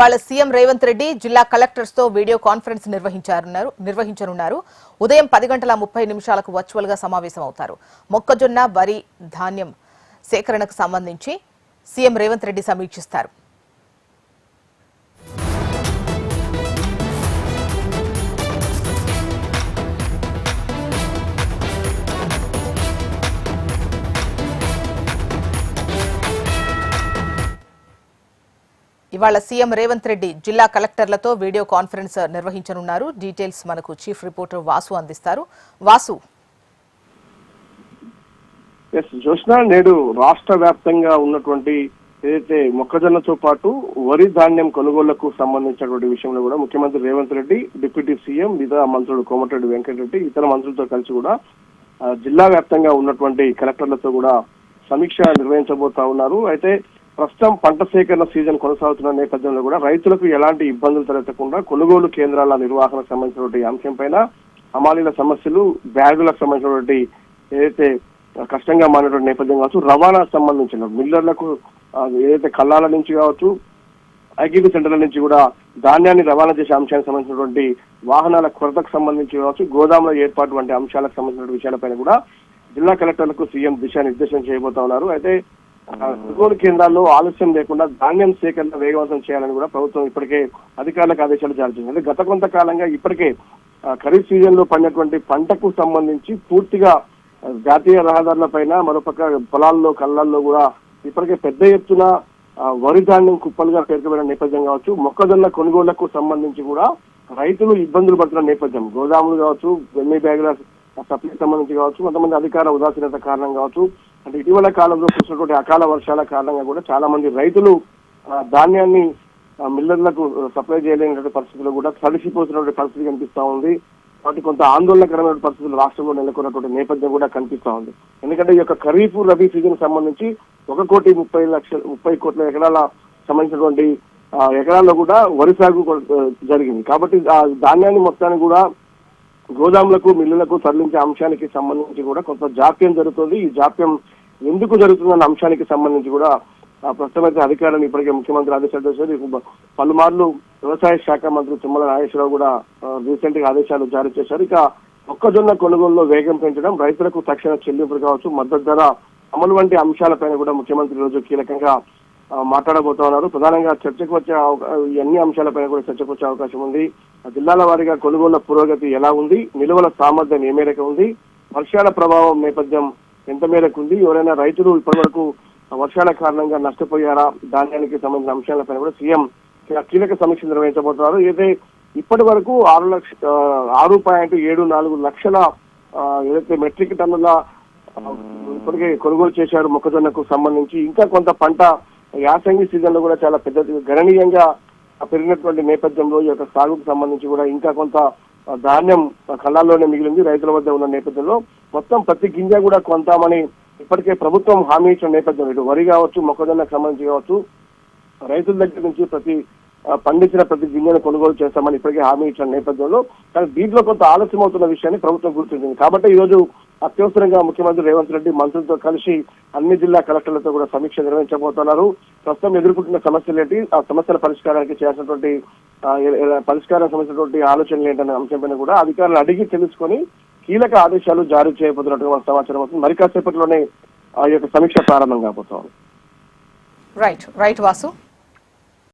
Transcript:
ఇవాళ సీఎం రేవంత్ రెడ్డి జిల్లా కలెక్టర్స్ తో వీడియో కాన్ఫరెన్స్ నిర్వహించనున్నారు. ఉదయం 10:30 వర్చువల్ గా సమావేశం అవుతారు. మొక్కజొన్న, వరి, ధాన్యం సేకరణకు సంబంధించి సీఎం రేవంత్ రెడ్డి సమీక్షిస్తారు. ఇవాళ సీఎం రేవంత్ రెడ్డి జిల్లా కలెక్టర్లతో వీడియో కాన్ఫరెన్స్ నిర్వహించనున్నారు. డీటెయిల్స్ మనకు చీఫ్ రిపోర్టర్ వాసు అందిస్తారు. వాసు, జోష్నా, నేడు రాష్ట్ర వ్యాప్తంగా ఉన్నటువంటి ఏదైతే మొక్కజొన్నతో పాటు వరి ధాన్యం కొనుగోళ్లకు సంబంధించినటువంటి విషయంలో కూడా ముఖ్యమంత్రి రేవంత్ రెడ్డి, డిప్యూటీ సీఎం, మిగతా మంత్రులు కోమటిరెడ్డి వెంకటరెడ్డి, ఇతర మంత్రులతో కలిసి కూడా జిల్లా వ్యాప్తంగా ఉన్నటువంటి కలెక్టర్లతో కూడా సమీక్ష నిర్వహించబోతా ఉన్నారు. అయితే ప్రస్తుతం పంట సేకరణ సీజన్ కొనసాగుతున్న నేపథ్యంలో కూడా రైతులకు ఎలాంటి ఇబ్బందులు తలెత్తకుండా కొనుగోలు కేంద్రాల నిర్వహణకు సంబంధించినటువంటి అంశం పైన హమాలీల సమస్యలు, బ్యాగులకు సంబంధించినటువంటి ఏదైతే కష్టంగా మారినటువంటి నేపథ్యం కావచ్చు, రవాణాకు సంబంధించిన మిల్లర్లకు ఏదైతే కల్లాల నుంచి కావచ్చు, ఐక్యూ సెంటర్ల నుంచి కూడా ధాన్యాన్ని రవాణా చేసే అంశానికి సంబంధించినటువంటి వాహనాల కొరతకు సంబంధించి కావచ్చు, గోదాముల ఏర్పాటు వంటి అంశాలకు సంబంధించిన విషయాలపైన కూడా జిల్లా కలెక్టర్లకు సీఎం దిశానిర్దేశం చేయబోతా ఉన్నారు. అయితే కొనుగోలు కేంద్రాల్లో ఆలస్యం లేకుండా ధాన్యం సేకరణ వేగవంతం చేయాలని కూడా ప్రభుత్వం ఇప్పటికే అధికారులకు ఆదేశాలు జారీ చేసింది. గత కొంతకాలంగా ఇప్పటికే ఖరీఫ్ సీజన్ లో పడినటువంటి పంటకు సంబంధించి పూర్తిగా జాతీయ రహదారులపైన, మరోపక్క పొలాల్లో, కళ్ళల్లో కూడా ఇప్పటికే పెద్ద ఎత్తున వరి ధాన్యం కుప్పలుగా పేర్కొన్న నేపథ్యం కావచ్చు, మొక్కజొన్న కొనుగోళ్లకు సంబంధించి కూడా రైతులు ఇబ్బందులు పడుతున్న నేపథ్యం, గోదాములు కావచ్చు, వెన్నీ బ్యాగుల సప్లై సంబంధించి కావచ్చు, కొంతమంది అధికార ఉదాసీనత కారణం కావచ్చు, అంటే ఇటీవల కాలంలో కురిసినటువంటి అకాల వర్షాల కారణంగా కూడా చాలా మంది రైతులు ధాన్యాన్ని మిల్లర్లకు సప్లై చేయలేనటువంటి పరిస్థితుల్లో కూడా తడిసిపోతున్నటువంటి పరిస్థితి కనిపిస్తా ఉంది. కాబట్టి కొంత ఆందోళనకరమైన పరిస్థితులు రాష్ట్రంలో నెలకొన్నటువంటి నేపథ్యం కూడా కనిపిస్తా ఉంది. ఎందుకంటే ఈ యొక్క ఖరీఫ్, రబీ సీజన్ సంబంధించి 1,30,30,00,000 కోట్ల ఎకరాల సంబంధించినటువంటి ఎకరాల్లో కూడా వరి సాగు జరిగింది. కాబట్టి ఆ ధాన్యాన్ని మొత్తాన్ని కూడా గోదాములకు, మిల్లులకు తరలించే అంశానికి సంబంధించి కూడా కొంత జాప్యం జరుగుతుంది. ఈ జాప్యం ఎందుకు జరుగుతుందన్న అంశానికి సంబంధించి కూడా ప్రస్తుతమైతే అధికారులను ఇప్పటికే ముఖ్యమంత్రి ఆదేశాలు చేశారు. పలుమార్లు వ్యవసాయ శాఖ మంత్రి తుమ్మల నాగేశ్వరరావు కూడా రీసెంట్ గా ఆదేశాలు జారీ చేశారు. ఇక మొక్కజొన్న కొనుగోలులో వేగం పెంచడం, రైతులకు తక్షణ చెల్లింపులు కావచ్చు, మద్దతు ధర అమలు వంటి అంశాలపైన కూడా ముఖ్యమంత్రి రోజు కీలకంగా మాట్లాడబోతా ఉన్నారు. ప్రధానంగా చర్చకు వచ్చే అన్ని అంశాలపైన కూడా చర్చకు వచ్చే అవకాశం ఉంది. జిల్లాల వారీగా కొనుగోళ్ల పురోగతి ఎలా ఉంది, నిల్వల సామర్థ్యం ఏ మేరకు ఉంది, వర్షాల ప్రభావం నేపథ్యం ఎంత మేరకు ఉంది, ఎవరైనా రైతులు ఇప్పటి వర్షాల కారణంగా నష్టపోయారా, ధాన్యానికి సంబంధించిన అంశాలపైన కూడా సీఎం కీలక సమీక్ష నిర్వహించబోతున్నారు. అయితే ఇప్పటి వరకు 6.74 లక్షల ఏదైతే మెట్రిక్ టన్నుల ఇప్పటికే కొనుగోలు చేశారు మొక్కజొన్నకు సంబంధించి. ఇంకా కొంత పంట యాసంగి సీజన్ లో కూడా చాలా పెద్ద గణనీయంగా పెరిగినటువంటి నేపథ్యంలో ఈ యొక్క సాగుకు సంబంధించి కూడా ఇంకా కొంత ధాన్యం కళ్ళాల్లోనే మిగిలింది రైతుల వద్ద ఉన్న నేపథ్యంలో మొత్తం ప్రతి గింజ కూడా కొంటామని ఇప్పటికే ప్రభుత్వం హామీ ఇచ్చిన నేపథ్యంలో ఇటు వరి కావచ్చు, మొక్కజొన్నకు సంబంధించి కావచ్చు, రైతుల దగ్గర నుంచి పండించిన ప్రతి గింజను కొనుగోలు చేస్తామని ఇప్పటికే హామీ ఇచ్చిన నేపథ్యంలో కానీ దీంట్లో కొంత ఆలస్యం అవుతున్న విషయాన్ని ప్రభుత్వం గుర్తించింది. కాబట్టి ఈ రోజు అత్యవసరంగా ముఖ్యమంత్రి రేవంత్ రెడ్డి మంత్రులతో కలిసి అన్ని జిల్లా కలెక్టర్లతో కూడా సమీక్ష నిర్వహించబోతున్నారు. ప్రస్తుతం ఎదుర్కొంటున్న సమస్యలు ఏంటి, ఆ సమస్యల పరిష్కారానికి చేసినటువంటి పరిష్కారం సంబంధించినటువంటి ఆలోచనలు ఏంటనే అంశంపైన కూడా అధికారులు అడిగి తెలుసుకొని కీలక ఆదేశాలు జారీ చేయబోతున్నట్టుగా సమాచారం అవుతుంది. మరి కాసేపట్లోనే ఆ యొక్క సమీక్ష ప్రారంభం కాబోతోంది. రైట్ వాసు.